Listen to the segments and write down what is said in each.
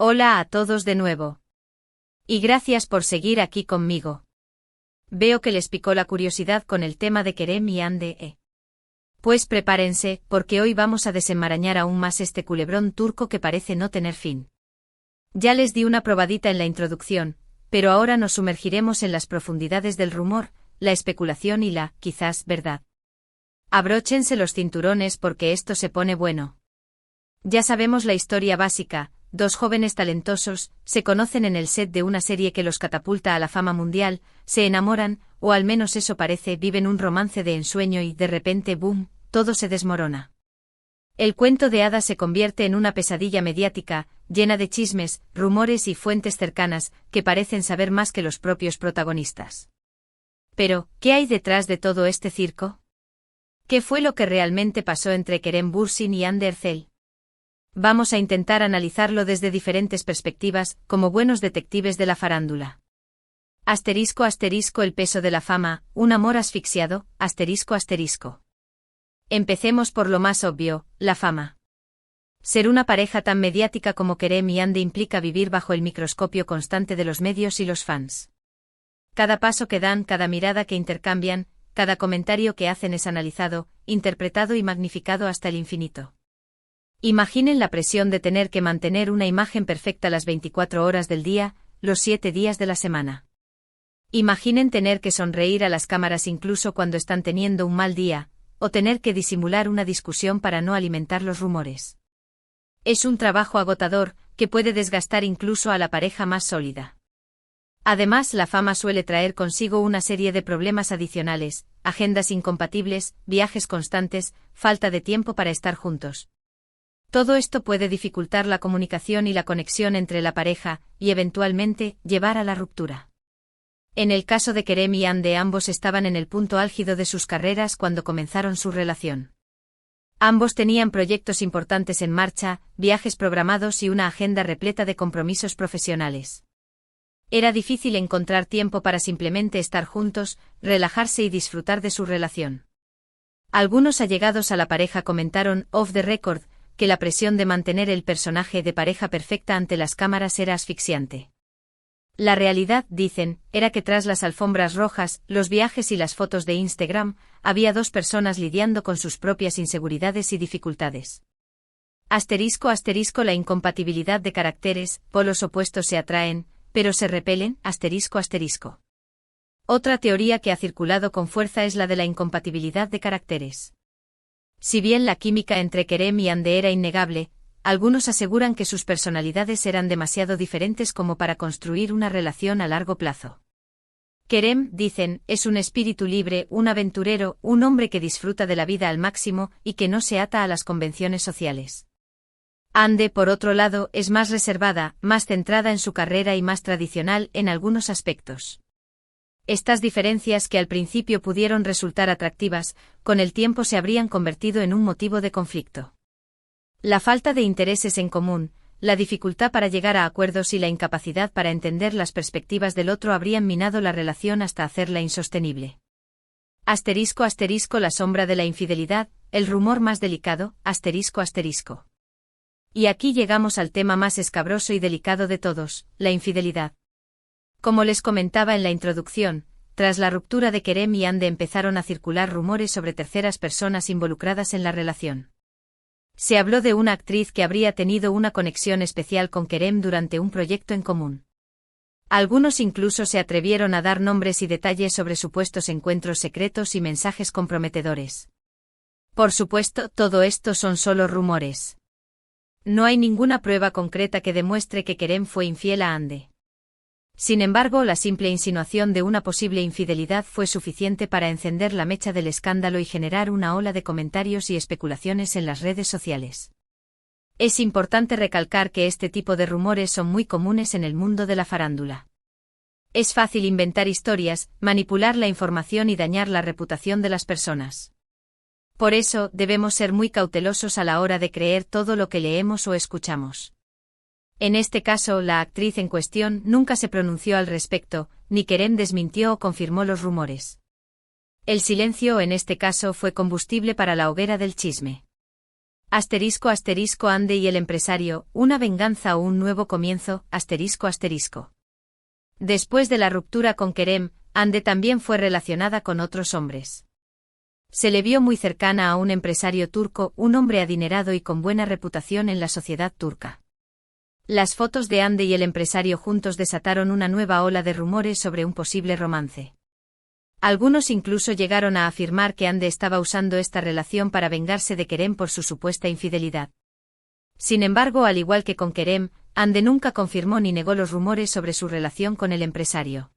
Hola a todos de nuevo. Y gracias por seguir aquí conmigo. Veo que les picó la curiosidad con el tema de Kerem y Hande. Pues prepárense, porque hoy vamos a desenmarañar aún más este culebrón turco que parece no tener fin. Ya les di una probadita en la introducción, pero ahora nos sumergiremos en las profundidades del rumor, la especulación y la, quizás, verdad. Abróchense los cinturones porque esto se pone bueno. Ya sabemos la historia básica. Dos jóvenes talentosos, se conocen en el set de una serie que los catapulta a la fama mundial, se enamoran, o al menos eso parece, viven un romance de ensueño y de repente, ¡boom!, todo se desmorona. El cuento de hadas se convierte en una pesadilla mediática, llena de chismes, rumores y fuentes cercanas, que parecen saber más que los propios protagonistas. Pero, ¿qué hay detrás de todo este circo? ¿Qué fue lo que realmente pasó entre Kerem Bürsin y Hande Erçel? Vamos a intentar analizarlo desde diferentes perspectivas, como buenos detectives de la farándula. ***, el peso de la fama, un amor asfixiado, ***. Empecemos por lo más obvio, la fama. Ser una pareja tan mediática como Kerem y Hande implica vivir bajo el microscopio constante de los medios y los fans. Cada paso que dan, cada mirada que intercambian, cada comentario que hacen es analizado, interpretado y magnificado hasta el infinito. Imaginen la presión de tener que mantener una imagen perfecta las 24 horas del día, los 7 días de la semana. Imaginen tener que sonreír a las cámaras incluso cuando están teniendo un mal día, o tener que disimular una discusión para no alimentar los rumores. Es un trabajo agotador, que puede desgastar incluso a la pareja más sólida. Además, la fama suele traer consigo una serie de problemas adicionales, agendas incompatibles, viajes constantes, falta de tiempo para estar juntos. Todo esto puede dificultar la comunicación y la conexión entre la pareja, y eventualmente, llevar a la ruptura. En el caso de Kerem y Hande, ambos estaban en el punto álgido de sus carreras cuando comenzaron su relación. Ambos tenían proyectos importantes en marcha, viajes programados y una agenda repleta de compromisos profesionales. Era difícil encontrar tiempo para simplemente estar juntos, relajarse y disfrutar de su relación. Algunos allegados a la pareja comentaron, off the record, que la presión de mantener el personaje de pareja perfecta ante las cámaras era asfixiante. La realidad, dicen, era que tras las alfombras rojas, los viajes y las fotos de Instagram, había dos personas lidiando con sus propias inseguridades y dificultades. ***, la incompatibilidad de caracteres, polos opuestos se atraen, pero se repelen, ***. Otra teoría que ha circulado con fuerza es la de la incompatibilidad de caracteres. Si bien la química entre Kerem y Hande era innegable, algunos aseguran que sus personalidades eran demasiado diferentes como para construir una relación a largo plazo. Kerem, dicen, es un espíritu libre, un aventurero, un hombre que disfruta de la vida al máximo y que no se ata a las convenciones sociales. Hande, por otro lado, es más reservada, más centrada en su carrera y más tradicional en algunos aspectos. Estas diferencias que al principio pudieron resultar atractivas, con el tiempo se habrían convertido en un motivo de conflicto. La falta de intereses en común, la dificultad para llegar a acuerdos y la incapacidad para entender las perspectivas del otro habrían minado la relación hasta hacerla insostenible. ***, la sombra de la infidelidad, el rumor más delicado, ***. Y aquí llegamos al tema más escabroso y delicado de todos, la infidelidad. Como les comentaba en la introducción, tras la ruptura de Kerem y Hande empezaron a circular rumores sobre terceras personas involucradas en la relación. Se habló de una actriz que habría tenido una conexión especial con Kerem durante un proyecto en común. Algunos incluso se atrevieron a dar nombres y detalles sobre supuestos encuentros secretos y mensajes comprometedores. Por supuesto, todo esto son solo rumores. No hay ninguna prueba concreta que demuestre que Kerem fue infiel a Hande. Sin embargo, la simple insinuación de una posible infidelidad fue suficiente para encender la mecha del escándalo y generar una ola de comentarios y especulaciones en las redes sociales. Es importante recalcar que este tipo de rumores son muy comunes en el mundo de la farándula. Es fácil inventar historias, manipular la información y dañar la reputación de las personas. Por eso, debemos ser muy cautelosos a la hora de creer todo lo que leemos o escuchamos. En este caso, la actriz en cuestión nunca se pronunció al respecto, ni Kerem desmintió o confirmó los rumores. El silencio en este caso fue combustible para la hoguera del chisme. Asterisco asterisco Ande y el empresario, una venganza o un nuevo comienzo, asterisco asterisco. Después de la ruptura con Kerem, Ande también fue relacionada con otros hombres. Se le vio muy cercana a un empresario turco, un hombre adinerado y con buena reputación en la sociedad turca. Las fotos de Ande y el empresario juntos desataron una nueva ola de rumores sobre un posible romance. Algunos incluso llegaron a afirmar que Ande estaba usando esta relación para vengarse de Kerem por su supuesta infidelidad. Sin embargo, al igual que con Kerem, Ande nunca confirmó ni negó los rumores sobre su relación con el empresario.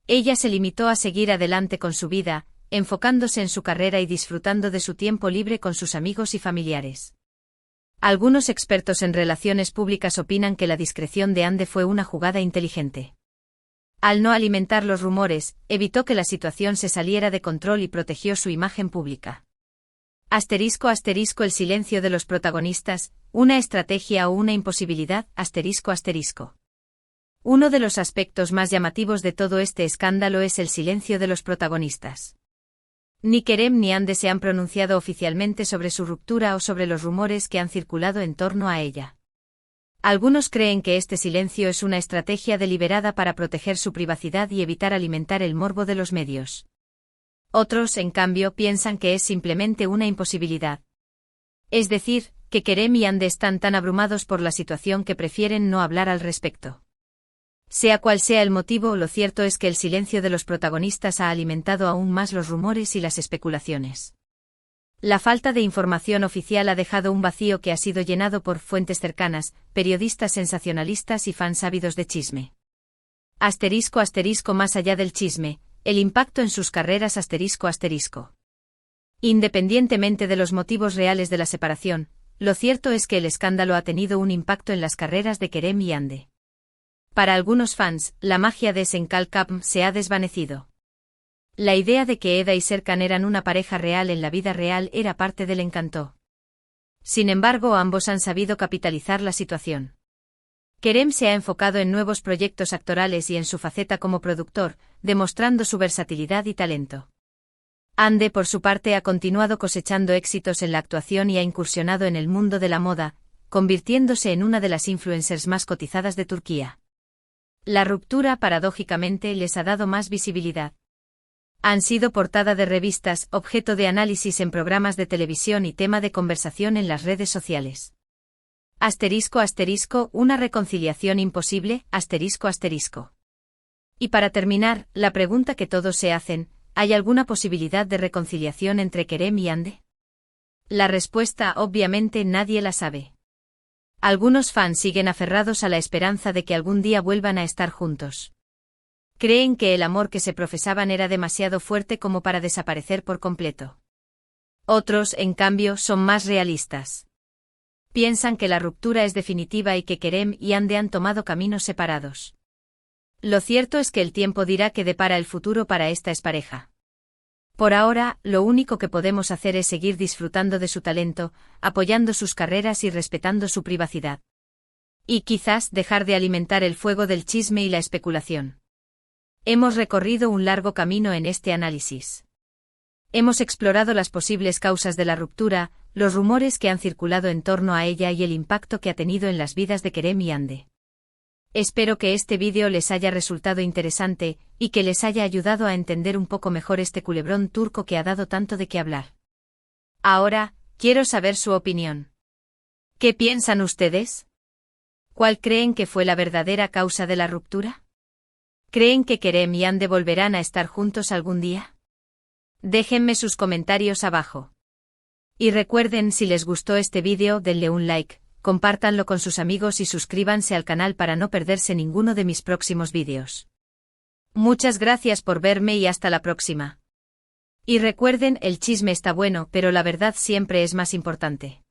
Ella se limitó a seguir adelante con su vida, enfocándose en su carrera y disfrutando de su tiempo libre con sus amigos y familiares. Algunos expertos en relaciones públicas opinan que la discreción de Ande fue una jugada inteligente. Al no alimentar los rumores, evitó que la situación se saliera de control y protegió su imagen pública. Asterisco asterisco el silencio de los protagonistas, una estrategia o una imposibilidad, asterisco asterisco. Uno de los aspectos más llamativos de todo este escándalo es el silencio de los protagonistas. Ni Kerem ni Ande se han pronunciado oficialmente sobre su ruptura o sobre los rumores que han circulado en torno a ella. Algunos creen que este silencio es una estrategia deliberada para proteger su privacidad y evitar alimentar el morbo de los medios. Otros, en cambio, piensan que es simplemente una imposibilidad. Es decir, que Kerem y Ande están tan abrumados por la situación que prefieren no hablar al respecto. Sea cual sea el motivo, lo cierto es que el silencio de los protagonistas ha alimentado aún más los rumores y las especulaciones. La falta de información oficial ha dejado un vacío que ha sido llenado por fuentes cercanas, periodistas sensacionalistas y fans ávidos de chisme. Asterisco asterisco más allá del chisme, el impacto en sus carreras asterisco asterisco. Independientemente de los motivos reales de la separación, lo cierto es que el escándalo ha tenido un impacto en las carreras de Kerem y Ande. Para algunos fans, la magia de Senkal Kapm se ha desvanecido. La idea de que Eda y Serkan eran una pareja real en la vida real era parte del encanto. Sin embargo, ambos han sabido capitalizar la situación. Kerem se ha enfocado en nuevos proyectos actorales y en su faceta como productor, demostrando su versatilidad y talento. Ande, por su parte, ha continuado cosechando éxitos en la actuación y ha incursionado en el mundo de la moda, convirtiéndose en una de las influencers más cotizadas de Turquía. La ruptura, paradójicamente, les ha dado más visibilidad. Han sido portada de revistas, objeto de análisis en programas de televisión y tema de conversación en las redes sociales. Asterisco asterisco, una reconciliación imposible, asterisco asterisco. Y para terminar, la pregunta que todos se hacen, ¿hay alguna posibilidad de reconciliación entre Kerem y Ande? La respuesta, obviamente, nadie la sabe. Algunos fans siguen aferrados a la esperanza de que algún día vuelvan a estar juntos. Creen que el amor que se profesaban era demasiado fuerte como para desaparecer por completo. Otros, en cambio, son más realistas. Piensan que la ruptura es definitiva y que Kerem y Ande han tomado caminos separados. Lo cierto es que el tiempo dirá qué depara el futuro para esta expareja. Por ahora, lo único que podemos hacer es seguir disfrutando de su talento, apoyando sus carreras y respetando su privacidad. Y quizás dejar de alimentar el fuego del chisme y la especulación. Hemos recorrido un largo camino en este análisis. Hemos explorado las posibles causas de la ruptura, los rumores que han circulado en torno a ella y el impacto que ha tenido en las vidas de Kerem y Ande. Espero que este vídeo les haya resultado interesante y que les haya ayudado a entender un poco mejor este culebrón turco que ha dado tanto de qué hablar. Ahora, quiero saber su opinión. ¿Qué piensan ustedes? ¿Cuál creen que fue la verdadera causa de la ruptura? ¿Creen que Kerem y Ande volverán a estar juntos algún día? Déjenme sus comentarios abajo. Y recuerden, si les gustó este vídeo, denle un like, compártanlo con sus amigos y suscríbanse al canal para no perderse ninguno de mis próximos vídeos. Muchas gracias por verme y hasta la próxima. Y recuerden, el chisme está bueno, pero la verdad siempre es más importante.